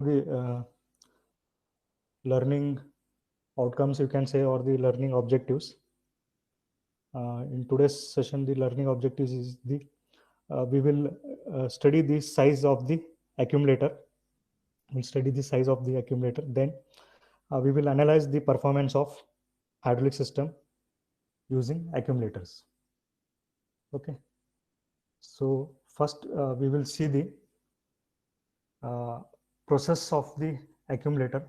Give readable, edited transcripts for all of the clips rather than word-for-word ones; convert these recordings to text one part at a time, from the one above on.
the learning outcomes, you can say, or the learning objectives. In today's session, the learning objectives is the we will study the size of the accumulator. We'll study the size of the accumulator. Then we will analyze the performance of hydraulic system using accumulators. Okay. So first we will see the process of the accumulator,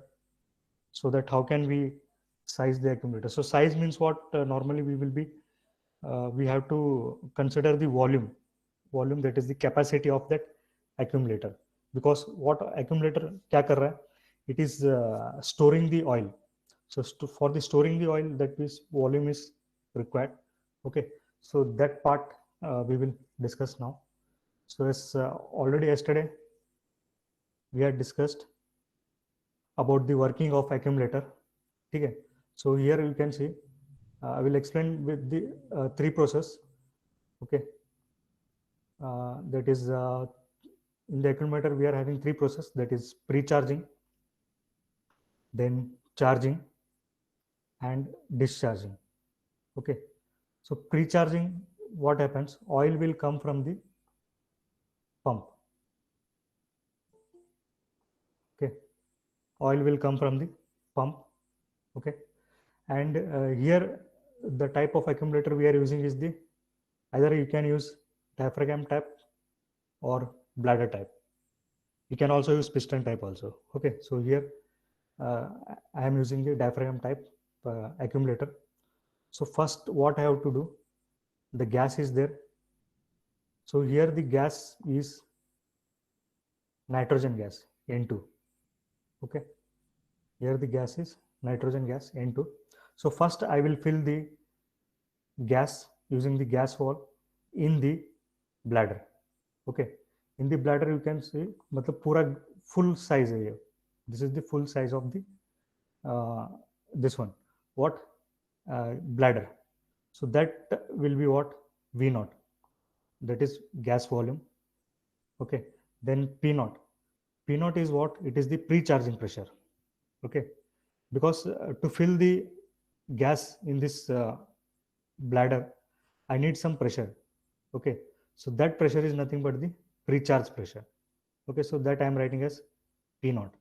so that how can we size the accumulator. So size means what? Normally we will be we have to consider the volume, that is the capacity of that accumulator, because what accumulator kya kar raha hai, it is storing the oil. So for the storing the oil, that means volume is required. Okay, so that part we will discuss now. So as already yesterday we had discussed about the working of accumulator. Okay, so here you can see I will explain with the three process. Okay, that is in the accumulator we are having three process, that is pre-charging, then charging, and discharging. Okay, so pre-charging, what happens? Oil will come from the pump. Okay, oil will come from the pump. Okay, and here the type of accumulator we are using is the, either you can use diaphragm type or bladder type. You can also use piston type also. Okay, so here I am using the diaphragm type accumulator. So first what I have to do, the gas is there. So here the gas is nitrogen gas N2. Okay, here the gas is nitrogen gas N2. So first I will fill the gas using the gas valve in the bladder. Okay, in the bladder you can see matlab pura full size hai ye. This is the full size of the this one, what bladder. So that will be what? V naught, that is gas volume. Okay, then P naught. P naught is what? It is the pre-charging pressure. Okay, because to fill the gas in this bladder, I need some pressure. Okay, so that pressure is nothing but the pre-charge pressure. Okay, so that I am writing as P naught,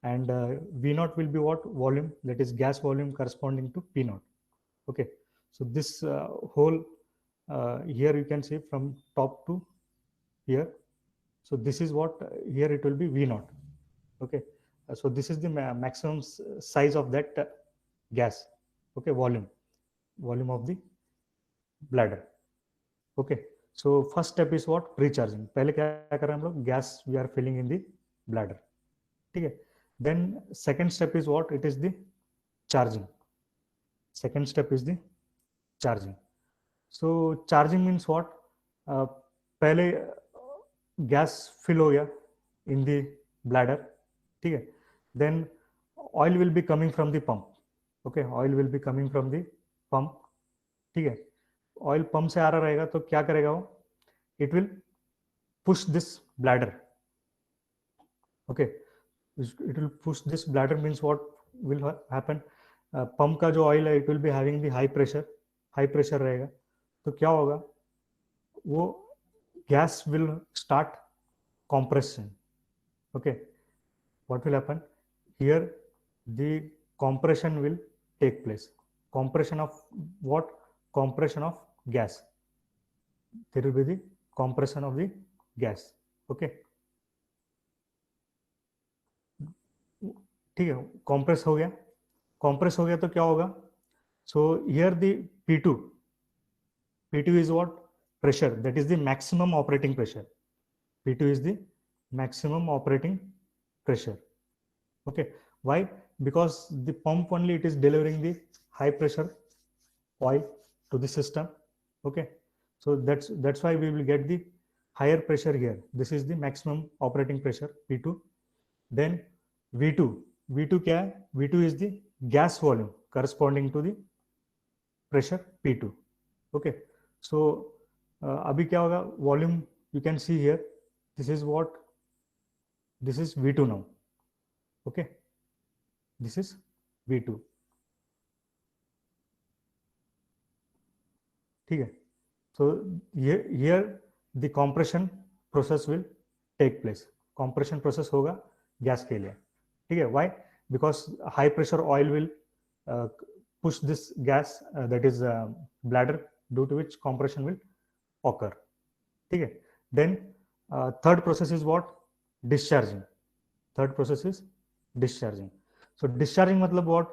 and V naught will be what? Volume, that is gas volume corresponding to P naught. Okay, so this whole here you can see from top to here. So this is what here it will be V naught. Okay, so this is the maximum size of that gas. Okay, volume of the bladder. Okay, so first step is what? Pre-charging. पहले क्या कर रहे हैं हम लोग? Gas we are filling in the bladder. ठीक है. Then second step is what? It is the charging. Second step is the charging. So charging means what? पहले गैस फिल हो गया इन द ब्लैडर. ठीक है, then oil will be coming from the pump. Okay, oil will be coming from the pump. ठीक है, oil pump से आ रहा रहेगा तो क्या करेगा वो? It will push this bladder. Okay, it will push this bladder means what will happen? Pump का जो ऑयल है it will be having the high pressure रहेगा. तो क्या होगा? वो gas will start compression. Okay, what will happen here? The compression will take place. Compression of what? Compression of gas. There will be the compression of the gas. Okay, ठीक है, compress हो गया तो क्या होगा? So here the P2 is what? Pressure, that is the maximum operating pressure. P2 is the maximum operating pressure. Okay, why? Because the pump only it is delivering the high pressure oil to the system. Okay, so that's why we will get the higher pressure here. This is the maximum operating pressure P2. Then V2 क्या है? V2 is the gas volume corresponding to the pressure P2. Okay, so अभी क्या होगा? Volume you can see here, this is what? This is V2 now. Okay, this is V2. ठीक है. So here the compression process will take place. Compression process होगा gas के लिए. ठीक है. Why? Because high pressure oil will push this gas, that is bladder, due to which compression will occur. ठीक है. Then third process is what? Discharging. Third process is discharging. So discharging मतलब what?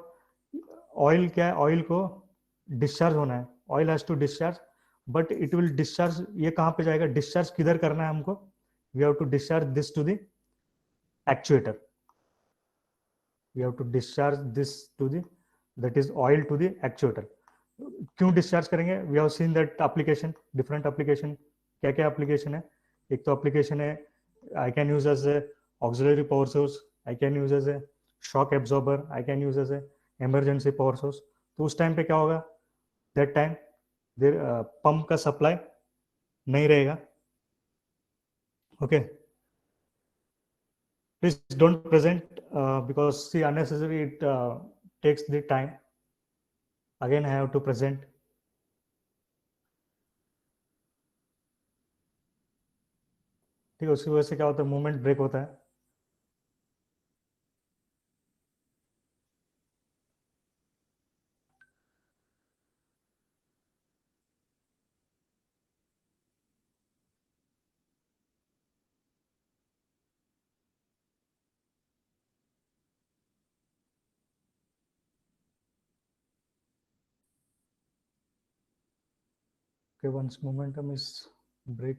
Oil क्या है? Oil को discharge होना है. Oil has to discharge, but it will discharge. ये कहाँ पे जाएगा? Discharge किधर करना है हमको? We have to discharge this to the actuator. We have to discharge this to the, that is oil to the actuator. क्यों discharge करेंगे? We have seen that application, different application. क्या क्या application है? एक तो application है, I can use as a auxiliary power source, I can use as a shock absorber, I can use as a emergency power source. तो उस time पे क्या होगा? That time पंप का सप्लाई नहीं रहेगा. Okay, please don't present because see, unnecessary it takes the time. Again I have to present. ठीक है. उसकी वजह से क्या होता है? मूवमेंट ब्रेक होता है. Okay, once momentum is break.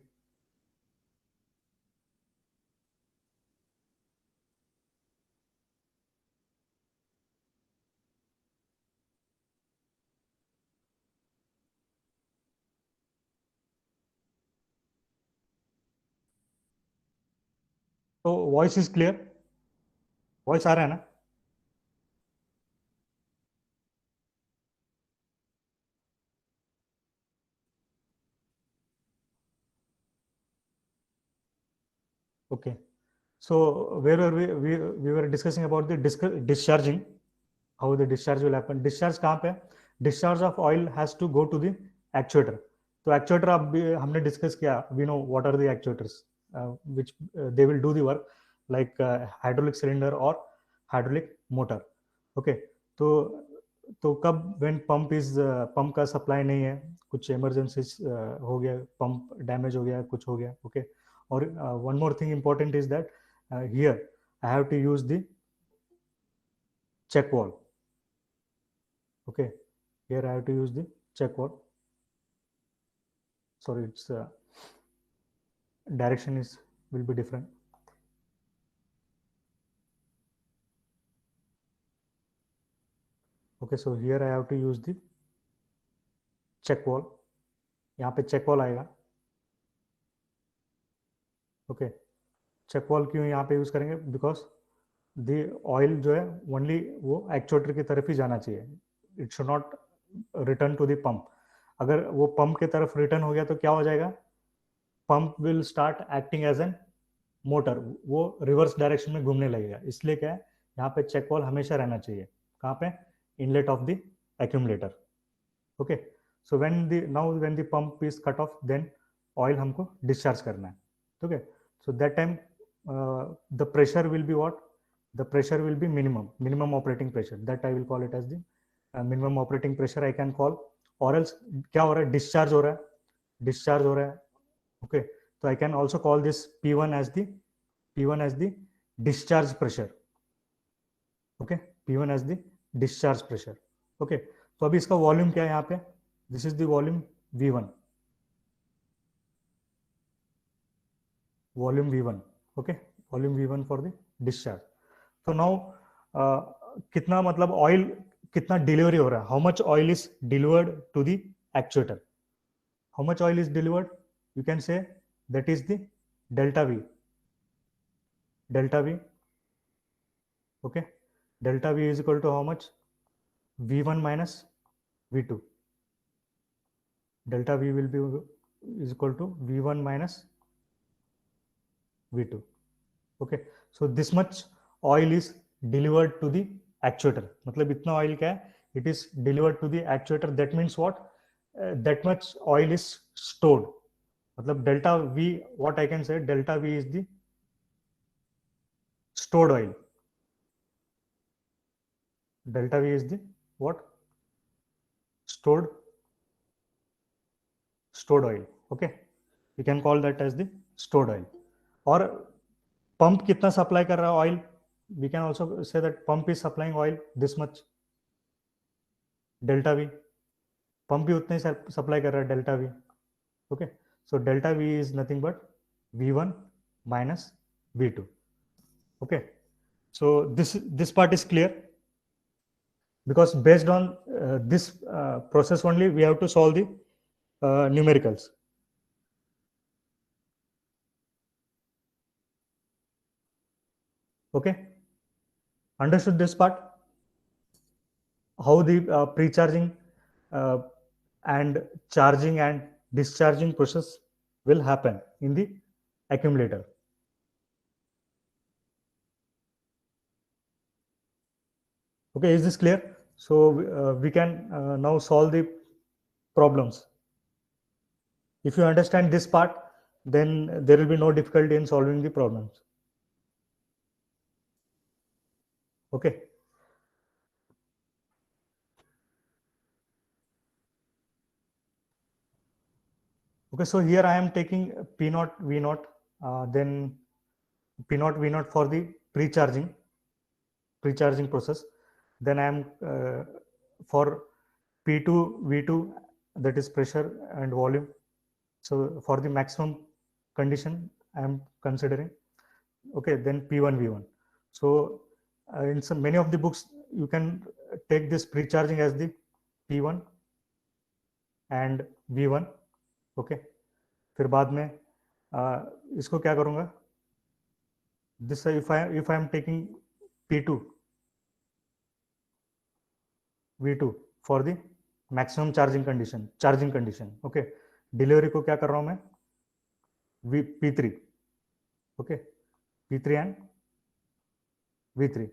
तो वॉइस इज क्लियर? वॉइस आ रहा है ना? Okay, so where were we were discussing about the discharging, how the discharge will happen. Discharge कहाँ पे? Discharge of oil has to go to the actuator. तो actuator अब हमने discuss किया. We know what are the actuators, which they will do the work, like hydraulic cylinder or hydraulic motor. Okay, तो कब when pump का supply नहीं है, कुछ emergency हो गया, pump damage हो गया, कुछ हो गया. Okay, और one more thing important is that here I have to use the check valve. Okay, here I have to use the check valve. Sorry, its direction is will be different. Okay, so here I have to use the check valve. यहाँ पे check valve आएगा. Okay, check valve क्यों यहाँ पे use करेंगे? Because the oil जो है only वो actuator की तरफ ही जाना चाहिए. It should not return to the pump. अगर वो पंप की तरफ रिटर्न हो गया तो क्या हो जाएगा? Pump will start acting as an motor. वो रिवर्स डायरेक्शन में घूमने लगेगा. इसलिए क्या है, यहाँ पे चेक वॉल हमेशा रहना चाहिए. कहाँ पे? Inlet of the accumulator. Okay, so when the pump is cut off, then oil हमको डिस्चार्ज करना है. Okay, so that time the pressure will be what? The pressure will be minimum operating pressure. That I will call it as the minimum operating pressure. I can call, और else क्या हो रहा है? Discharge हो रहा है. Discharge हो रहा है. Okay, so I can also call this P1 as the discharge pressure. Okay, P1 as the discharge pressure. Okay, तो अभी इसका वॉल्यूम क्या है यहाँ पे? This is the volume V1. Volume V1. Okay, volume V1 for the discharge. So now कितना मतलब oil कितना डिलीवरी हो रहा है? How much oil is delivered to the actuator? How much oil is delivered? You can say that is the delta V. Delta V. Okay, delta V is equal to how much? V1 minus V2. Delta V will be is equal to V1 minus V2. Okay, so this much oil is delivered to the actuator. मतलब इतना oil क्या है, it is delivered to the actuator. That means what, that much oil is stored. मतलब delta V, what I can say, delta V is the stored oil. Delta V is the what, stored oil. Okay, you can call that as the stored oil. Or pump कितना supply कर रहा है oil, we can also say that pump is supplying oil this much, delta V. Pump भी उतने ही supply कर रहा है, delta V. Okay, so delta V is nothing but V1 minus V2. Okay, so this part is clear, because based on this process only we have to solve the numericals. Okay, understood this part, how the pre-charging and charging and discharging process will happen in the accumulator. Okay, is this clear? So we can now solve the problems. If you understand this part, then there will be no difficulty in solving the problems. Okay. Okay, so here I am taking P naught V naught, then P naught V naught for the pre-charging process. Then I am for P2 V2, that is pressure and volume. So for the maximum condition I am considering. Okay, then P1 V1. So in some many of the books you can take this pre-charging as the P1 and V1. Okay, फिर बाद में इसको क्या करूँगा, this if I am taking P2 V2 for the maximum charging condition. Okay, delivery को क्या कर रहा हूँ मैं, P3. Okay, P3 and V3.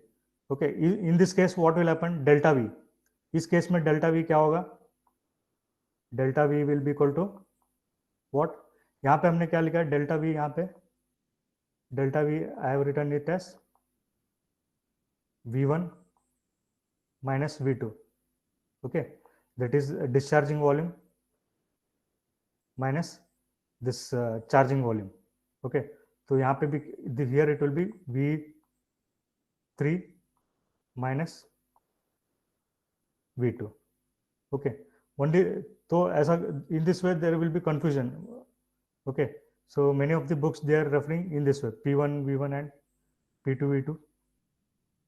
Okay, in this case what will happen, delta V. इस केस में delta V क्या होगा, delta V will be equal to what, यहाँ पे हमने क्या लिखा है, delta V, यहाँ पे delta V I have written it as V1 minus V2. Okay, that is discharging volume minus this charging volume. Okay, तो यहाँ पे भी here it will be V3 minus V2. Okay, only तो ऐसा, in this way there will be confusion. Okay, so many of the books they are referring in this way, P1 V1 and P2 V2,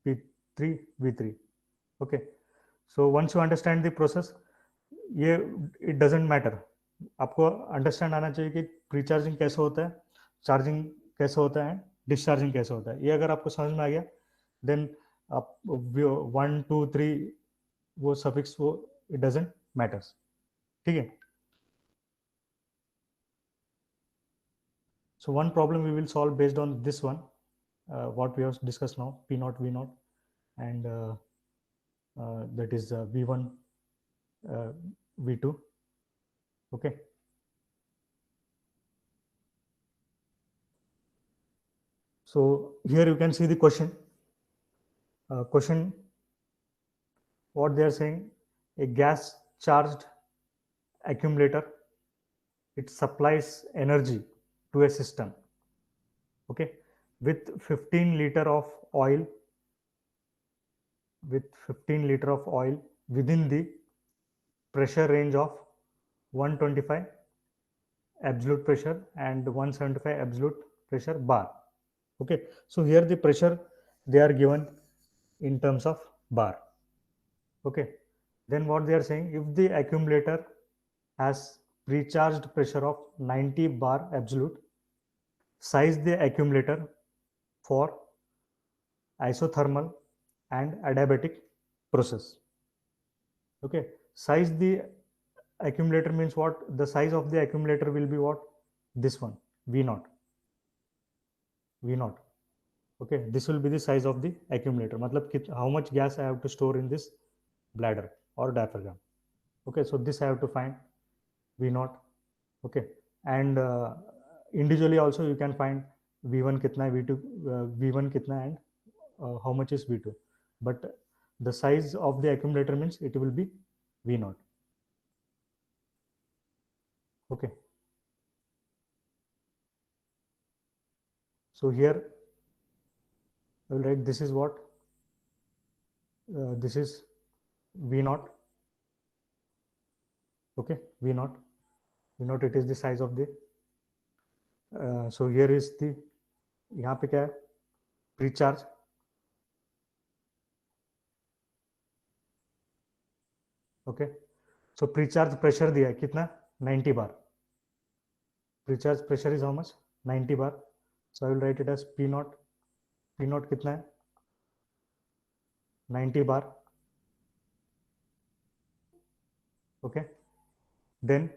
P3 V3. Okay, so once you understand the process, ये it doesn't matter, आपको understand आना चाहिए कि pre charging कैसे होता है, charging कैसे होता है, डिस्चार्जिंग कैसे होता है. ये अगर आपको समझ में आ गया, देन आप 1 2 3 वो सफिक्स वो इट डजंट मैटर्स. ठीक है. So one problem we will solve based on this one, what we have discussed now, P naught V naught, and that is V1 V2. Okay. So here you can see the question. What they are saying, a gas charged accumulator, it supplies energy to a system. Okay, with 15 liter of oil, within the pressure range of 125 absolute pressure and 175 absolute pressure bar. Okay, so here the pressure they are given in terms of bar. Okay, then what they are saying, if the accumulator has pre-charged pressure of 90 bar absolute, size the accumulator for isothermal and adiabatic process. Okay, size the accumulator means what, the size of the accumulator will be what, this one, V naught. Okay, this will be the size of the accumulator, matlab how much gas I have to store in this bladder or diaphragm. Okay, so this I have to find V naught. Okay, and individually also you can find V1 kitna hai, V2 V1 kitna hai, and how much is V2, but the size of the accumulator means it will be V naught. Okay, so here I will write this is what this is V naught. Okay, V naught, V naught, it is the size of the so here is the, यहाँ पे क्या है, pre charge. Okay, so pre charge pressure दिया है कितना, 90 bar. Pre charge pressure is how much, 90 bar. So I will write it as P nought. P nought कितना है, 90 bar. Okay, then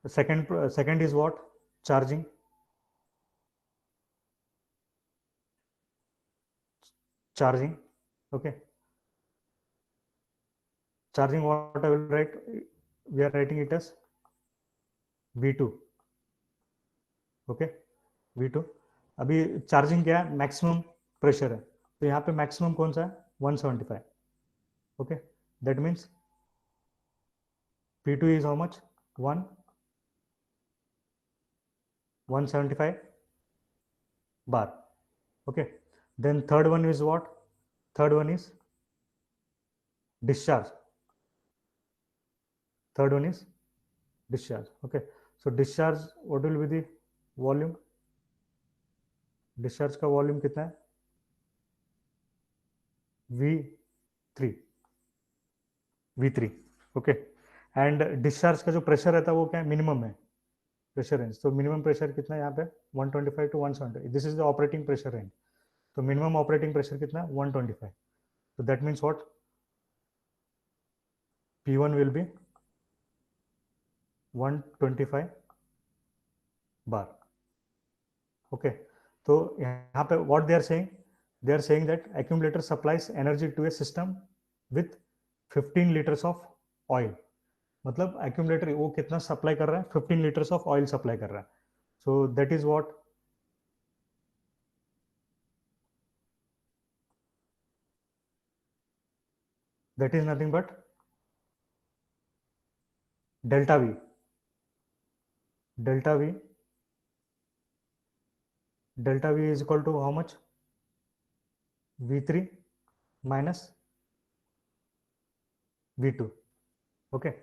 second is what, charging. Charging. Okay, charging, what I will write, we are writing it as V2. Okay, V2. अभी charging क्या है, maximum pressure है, तो यहाँ पे maximum कौन सा है, 175. Okay, that means P2 is how much, 175 bar. Okay, then third one is what, third one is discharge. Third one is discharge. Okay, so discharge, what will be the volume, discharge का volume कितना है, V3. V3. Okay, and discharge का जो pressure रहता है वो क्या है, मिनिमम है प्रेशर रेंज. तो मिनिमम प्रेशर कितना है यहाँ पे, 125 to 170. This is the operating pressure range. तो मिनिमम ऑपरेटिंग प्रेशर कितना है, 125. तो that means what, P1 will be 125 bar. Okay, तो यहाँ पे what they are saying that accumulator supplies energy to a system with 15 liters of oil. मतलब accumulator वो कितना सप्लाई कर रहा है, 15 liters of oil सप्लाई कर रहा है. So that is what, that is nothing but delta V. Delta V, delta V is equal to how much, V3 minus V2. Okay,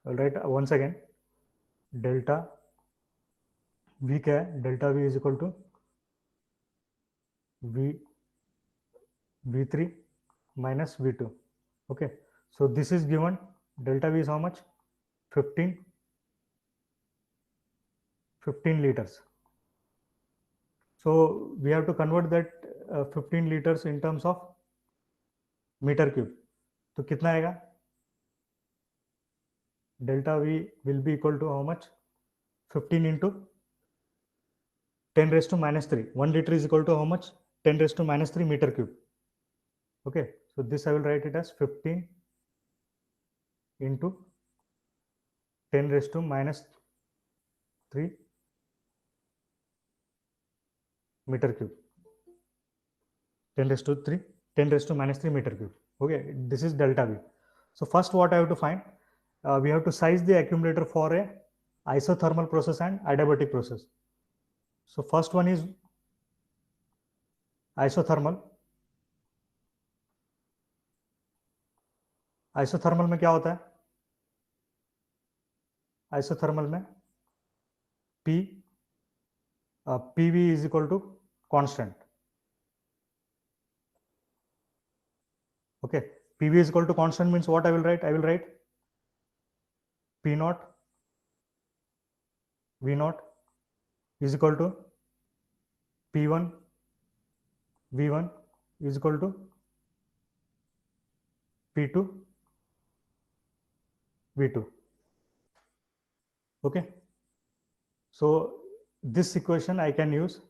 all right, once again, delta V क्या है, delta V is equal to V3 minus V2. Okay, so this is given, delta V is how much, 15 liters. So we have to convert that 15 liters in terms of meter cube. तो कितना आएगा, delta V will be equal to how much, 15 into 10 raised to minus 3. 1 liter is equal to how much, 10 raised to minus 3 meter cube. Okay, so this I will write it as 15 into 10 raised to minus 3 meter cube. 10 raised to 3, 10 raised to minus 3 meter cube. Okay, this is delta V. So first what I have to find, we have to size the accumulator for a isothermal process and adiabatic process. So first one is isothermal. Isothermal में क्या होता है, isothermal में P PV is equal to constant. Okay, PV is equal to constant means what I will write, I will write P naught V naught is equal to P1 V1 is equal to P2 V2. Okay, so this equation I can use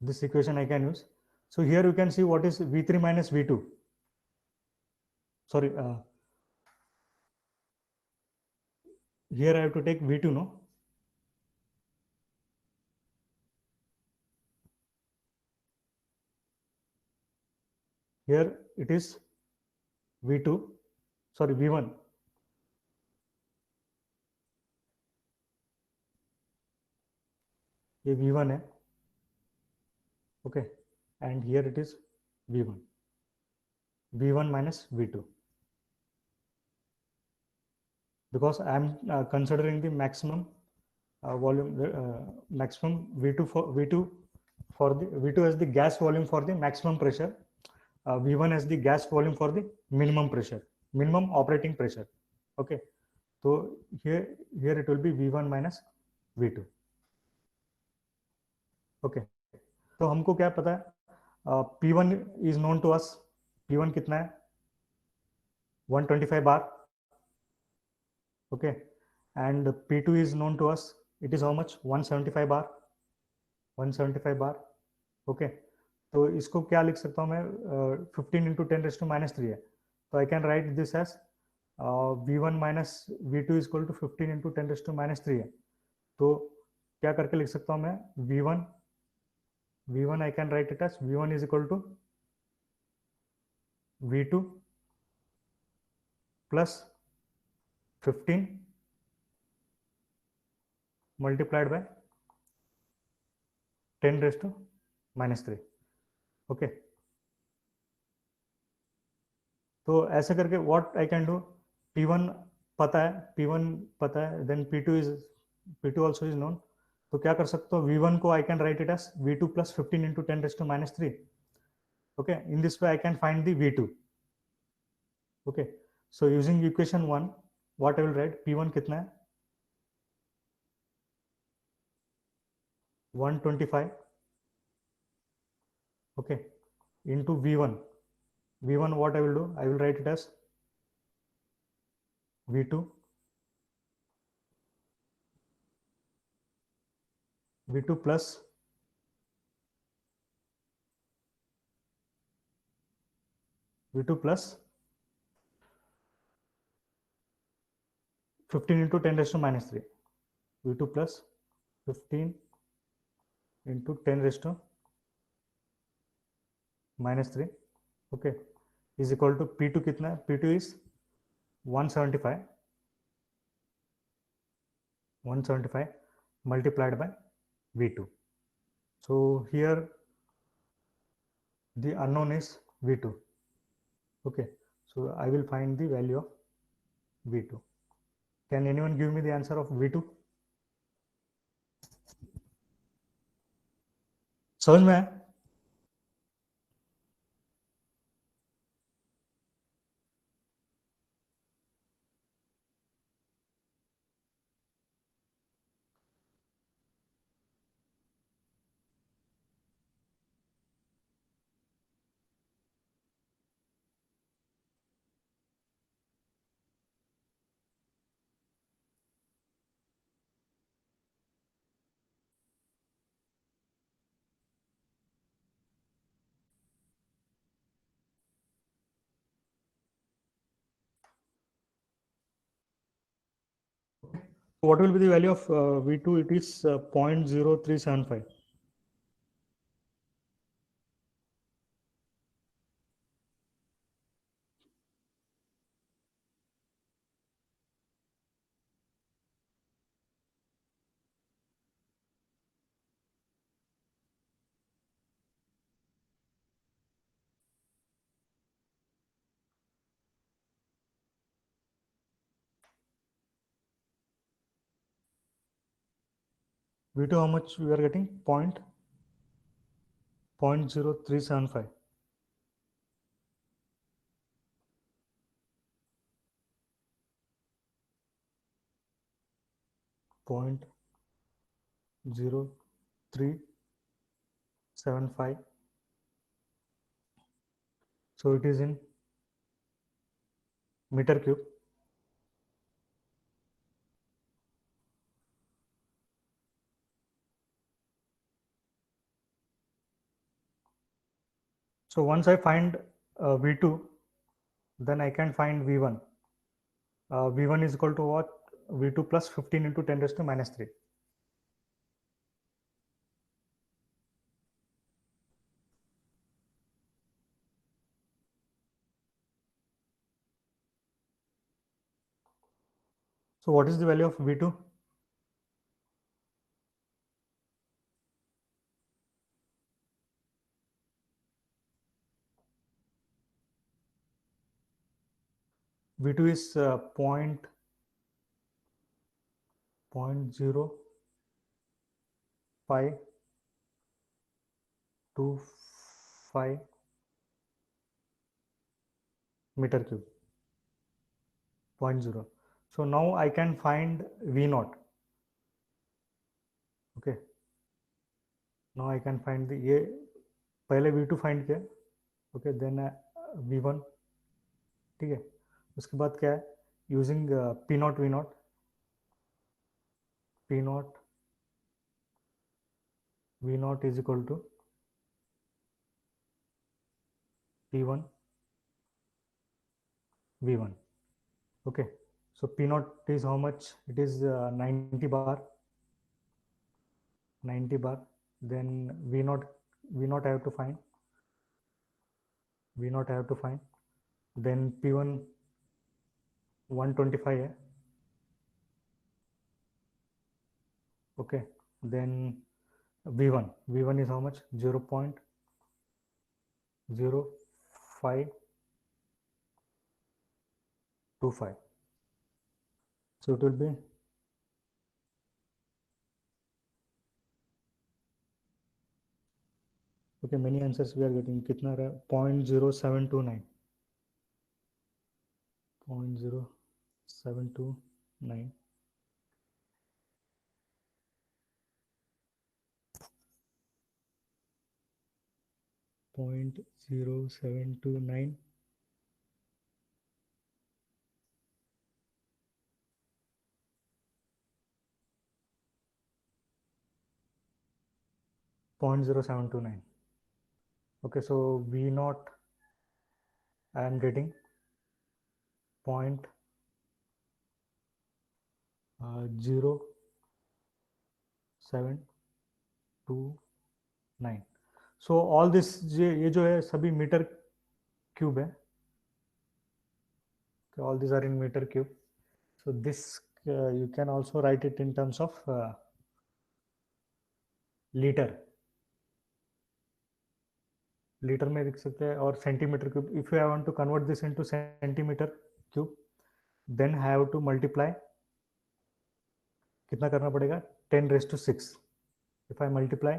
This equation I can use. So here you can see what is V3 minus V2. Sorry, here I have to take V2, no? Here it is V2, sorry, V1. ये V1 है, okay, and here it is V1. V1 minus V2, because I am considering the maximum volume, maximum V2 for the V2 as the gas volume for the maximum pressure, V1 as the gas volume for the minimum pressure, minimum operating pressure. Okay, so here it will be V1 minus V2. Okay, तो हमको क्या पता है, P1 is known to us. P1 कितना है, 125 bar. Okay, and P2 is known to us. It is how much, 175 bar. 175 bar. Okay, तो इसको क्या लिख सकता हूँ मैं, 15 इंटू 10⁻³ है, तो I can write this as V1 minus V2 is equal to 15 into 10⁻³ है, तो क्या करके लिख सकता हूँ मैं, V1 I can write it as V1 is equal to V2 plus 15 multiplied by 10⁻³. Okay, तो ऐसे करके what I can do, P1 पता है, then P2 also is known, तो क्या कर सकते हो, V1 को आई can write it S V2 plus 15 into 10⁻³. okay, in this way I can find the V2. okay, so using equation 1 what I will write, P1 कितना है, 125, okay, into V1 what I will do, I will write it as V2 plus V2 plus 15 into 10⁻³. V2 plus 15 into 10⁻³ okay, is equal to P2 कितना है, P2 is 175 multiplied by V2. So here the unknown is V2. okay, so I will find the value of V2. Can anyone give me the answer of V2? समझ में आया? What will be the value of V2? It is 0.0375. V2 how much we are getting? 0.0375. Point 0.375. So it is in meter cube. So once I find V2, then I can find V1. V1 is equal to what? V2 plus 15 into 10 raised to minus 3. So what is the value of V2? V2 is 0.0525 meter cube, 0.0. So now I can find V0. Okay, now I can find the ये पहले V2 find किया. Okay, then V1. ठीक है, उसके बाद क्या है? Using P0 V0, P0 V0 is equal to P1 V1. Okay, so P0 is how much? It is 90 bar. 90 bar. Then V0 I have to find. V0 I have to find. Then P1 125 है. Okay, then V1 is how much? 0.0525. So it will be, okay, many answers we are getting. कितना रहा? 0.0729. 0.0729. 0.0729. Point 0.0729. Okay, so V0 I am getting 0.0729. So all this ये जो है सभी metre cube है. All these are in meter cube. So this you can also write it in terms of liter. Litre में लिख सकते हैं, और centimetre cube. If you want to convert this into centimetre cube, then have to multiply. कितना करना पड़ेगा? 10⁶. If I multiply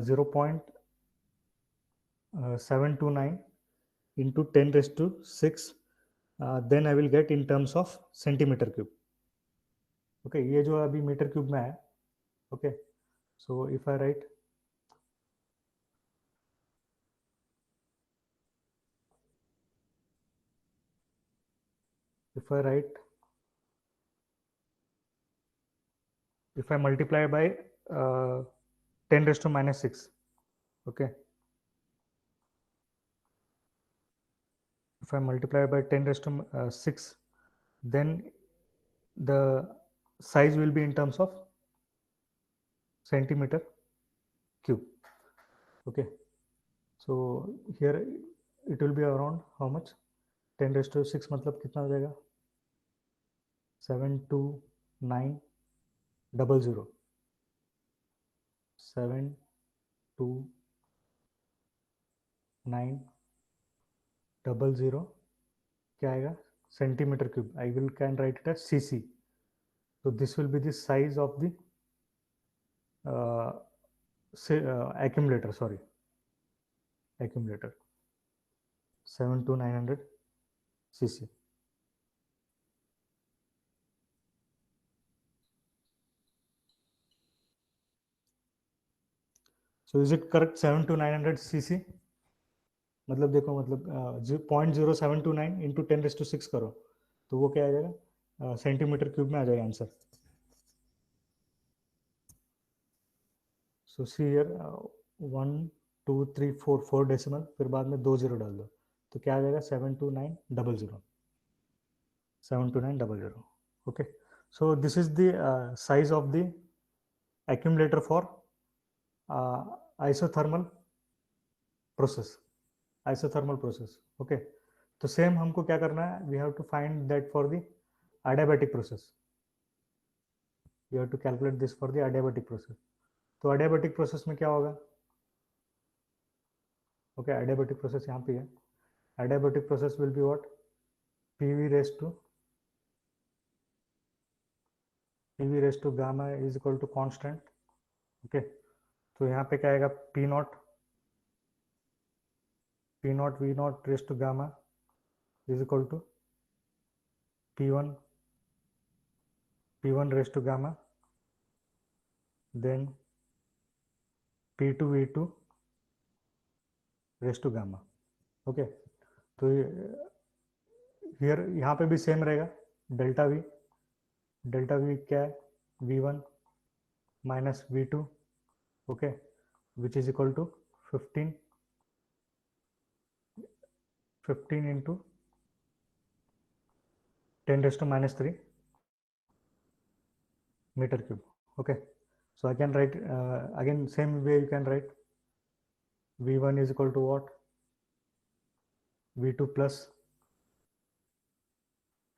0.729 into 10⁶, then I will get in terms of centimeter cube. Okay, ये जो अभी मीटर क्यूब में है. Okay, so if I write, if I multiply by 10⁻⁻⁶. Okay, if I multiply by 10⁻⁶, then the size will be in terms of centimeter cube. Okay, so here it will be around how much? 10⁶ मतलब कितना हो जाएगा? 72900. 72900 क्या आएगा? Centimetre cube. I will can write it as cc. So this will be the size of the accumulator. Sorry, accumulator 72900 cc. So is it correct? 72900 cc. मतलब देखो, मतलब 0.0729 into 10⁶ करो तो वो क्या आ जाएगा? सेंटीमीटर क्यूब में आ जाएगा answer. So see here, 1 4 decimal, फिर बाद में 2 जीरो डाल दो, तो क्या आ जाएगा 72900, 72900. Okay, so this is the size of the accumulator for isothermal process, isothermal process. Okay, तो सेम हमको क्या करना है, we have to find that for the adiabatic process. You have to calculate this for the adiabatic process. तो adiabatic process में क्या होगा? Okay, adiabatic process यहाँ पे है. Adiabatic process will be what? PV raised to gamma is equal to constant. Okay, तो यहाँ पे क्या आएगा? P naught V naught raised to gamma is equal to P1 raised to gamma, then P2 V2 raised to gamma. Okay, तो here यहाँ पे भी same रहेगा, डेल्टा वी क्या है? V1 minus V2. Okay, which is equal to 15 into 10⁻³ meter cube. Okay, so I can write again same way you can write V1 is equal to what? V2 plus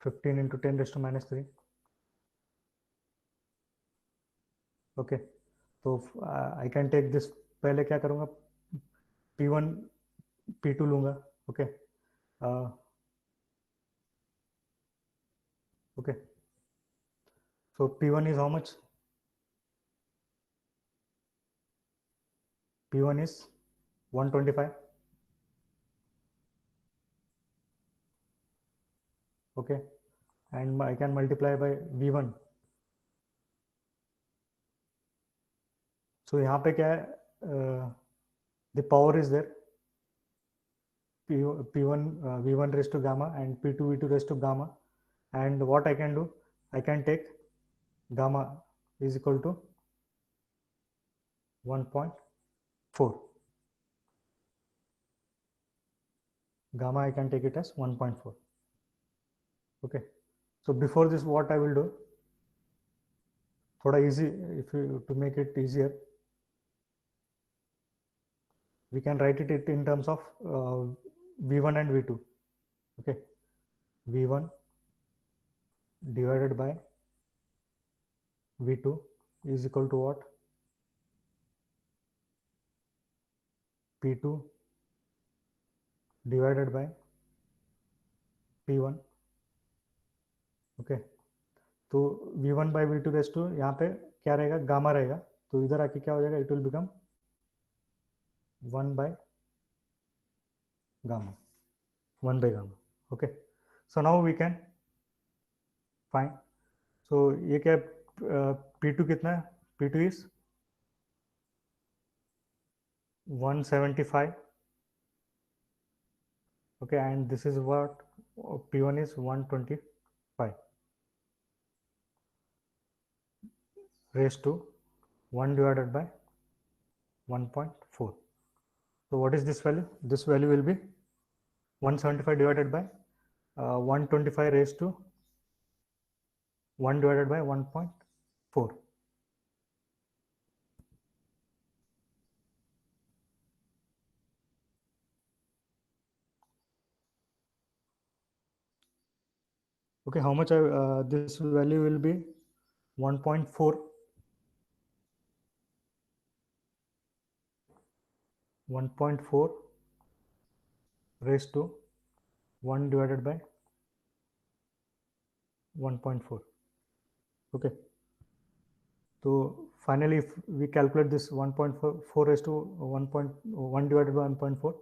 15 into 10⁻³. Okay, तो I can take this, पहले क्या करूँगा, P1 P2 लूँगा. Okay, okay, so P1 is how much? P1 is 125. Okay, and I can multiply by V1. So यहाँ पे क्या है, the power is there, P1 V1 raised to gamma and P2 V2 raised to gamma, and what I can do, I can take gamma is equal to 1.4. Gamma I can take it as 1.4. Okay, so before this what I will do, थोड़ा easy, if you to make it easier, we can write it in terms of V1 and V2. Okay, V1 divided by V2 is equal to what? P2 divided by P1. Okay, तो V1 by V2 raise to यहाँ पे क्या रहेगा, gamma रहेगा, तो इधर आके क्या हो जाएगा, it will become 1 by gamma, 1 by gamma. Okay, so now we can find, so ये क्या P2 कितना है, P2 is 175. Okay, and this is what P1 is 125 raised to 1 divided by 1.4. So what is this value? This value will be 175 divided by 125 raised to 1 divided by 1.4. Okay, how much this value will be 1.4, 1.4 raised to 1 divided by 1.4. Okay, so finally if we calculate this 1.4 raised to 1.1 divided by 1.4,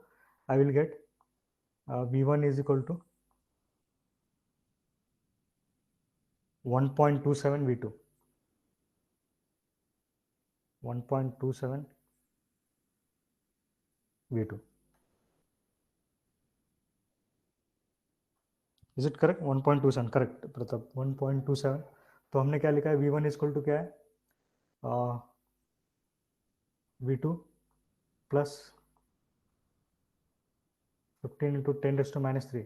I will get V1 is equal to 1.27 V2, 1.27 V2. Is it correct? 1.27 correct Pratap, 1.27. तो हमने क्या लिखा है, V1 equal to क्या है, V2 plus 15 into 10 raised to minus 3,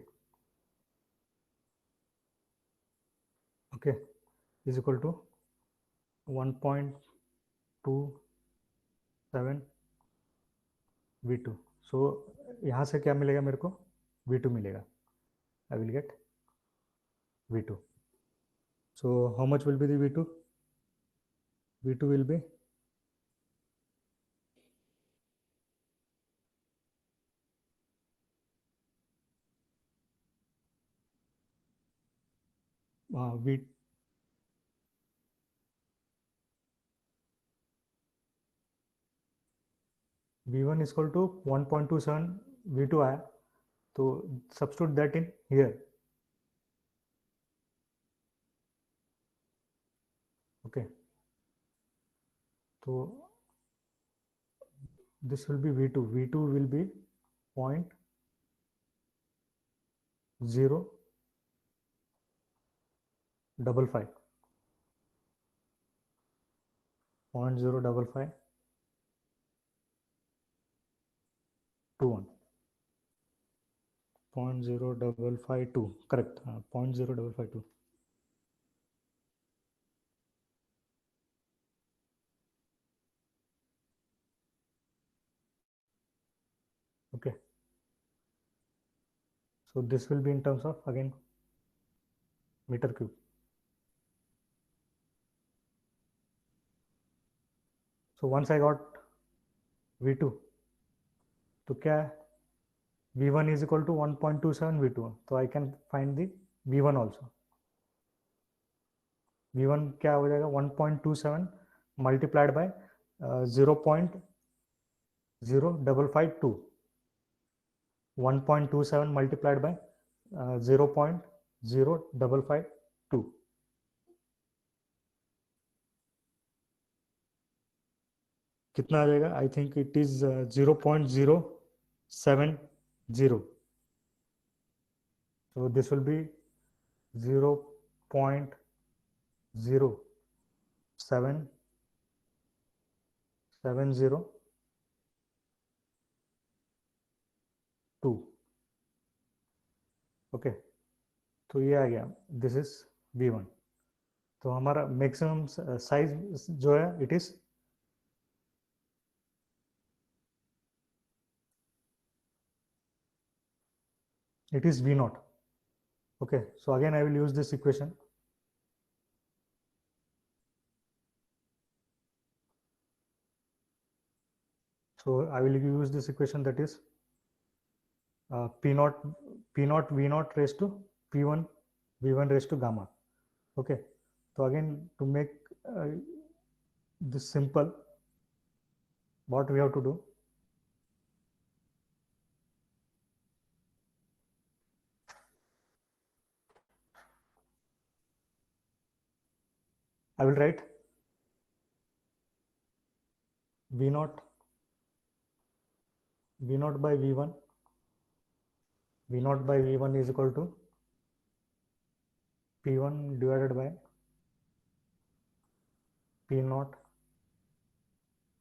okay, is equal to 1.27 V2. सो यहाँ से क्या मिलेगा मेरे को? V2 मिलेगा. I will get V2. So how much will be the V2? V2 will be V1 is equal to 1.27 V2 आया, तो substitute that in here. Okay, so this will be V2. V2 will be 0.055. 0.05521. 0.0552, correct. 0.0552. Okay, so this will be in terms of again meter cube. So once I got V2, तो क्या है? V1 is equal to 1.27 V2, so I can find the V1 also. V1 क्या हो जाएगा? 1.27 multiplied by 0.0552. 1.27 multiplied by 0.0552. कितना आ जाएगा? I think it is 0.070. So this will be 0.0772. Okay, तो ये आ गया. This is V1. तो हमारा मैक्सिमम साइज जो है it is V0. Okay, so again I will use this equation. So I will use this equation, that is P0 V0 raised to P1 V1 raised to gamma. Okay, so again to make this simple, what we have to do? I will write V0 by V1. V0 by V1 is equal to P1 divided by P0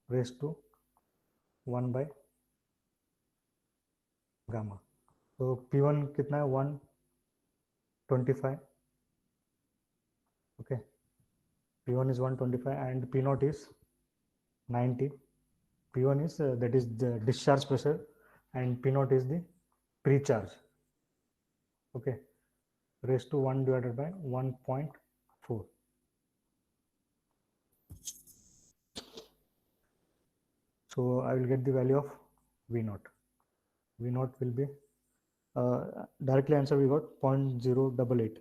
raised to 1 by gamma. So P1 कितना है? 125. Okay, P1 is 125 and P0 is 90. P1 is that is the discharge pressure and P0 is the pre-charge. Okay, raised to 1 divided by 1.4. So I will get the value of V0. V0 will be directly answer we got 0.088.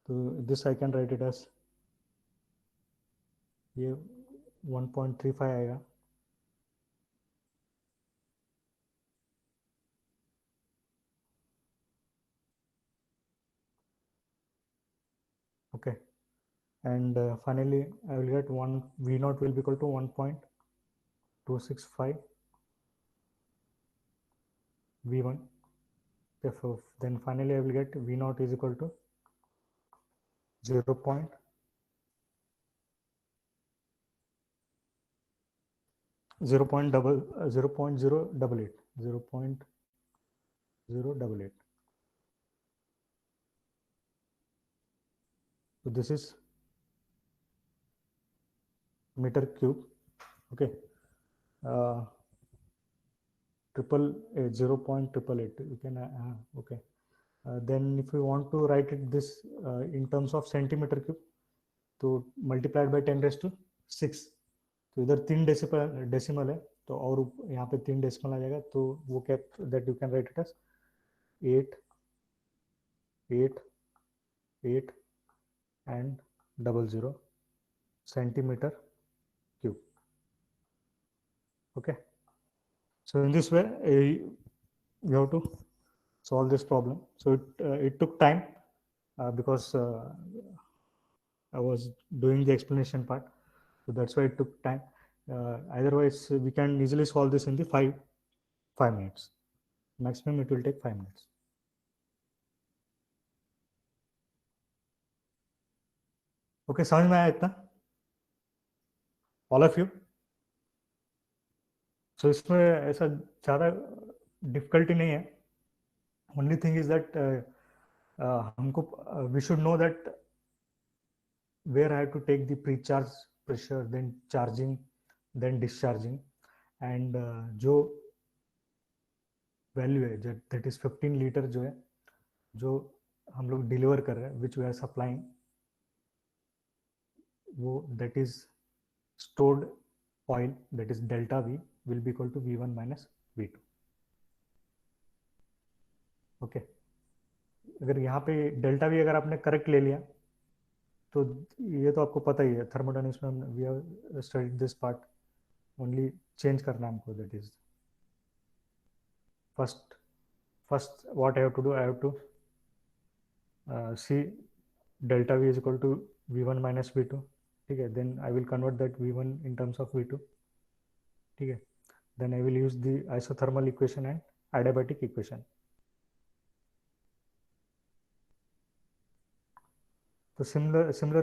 So this I can write it as ये 1.35 आएगा. Okay, and finally I will get V0 will be equal to 1.265 V1. Therefore, then finally I will get V0 is equal to 0.0 0.088, 0.088. So this is meter cube. Okay. Triple 0.888. You can okay. Then if you want to write it this in terms of centimeter cube, तो multiplied by 10⁻⁶. तो इधर 3 decimal है, तो और यहाँ पे 3 decimal आ जाएगा, तो वो क्या, that you can write it as 8 8 8 and 00 centimeter cube. Okay, so in this way you have to solve this problem. So it took time because I was doing the explanation part, so that's why it took time. Otherwise we can easily solve this in the 5 minutes maximum. It will take 5 minutes. Okay, समझ में आया इतना, all of you? So इसमें ऐसा ज़्यादा difficulty नहीं है. Only thing is that हमको we should know that where I have to take the pre-charge pressure, then charging, then discharging, and जो वैल्यू है that is 15 लीटर जो है, जो हम लोग डिलीवर कर रहे हैं, which we are supplying, वो that is stored oil, that is delta V will be equal to V1 minus V2. Okay, अगर यहाँ पे डेल्टा वी अगर आपने करेक्ट ले लिया तो ये तो आपको पता ही है, थर्मोडायनेमिक्स में we have studied this part. Only change करना है हमको, that is first what I have to do, I have to see delta V is equal to V1 minus V2. ठीक है, then I will convert that V1 in terms of V2. ठीक है, then I will use the isothermal equation and adiabatic equation. तो similar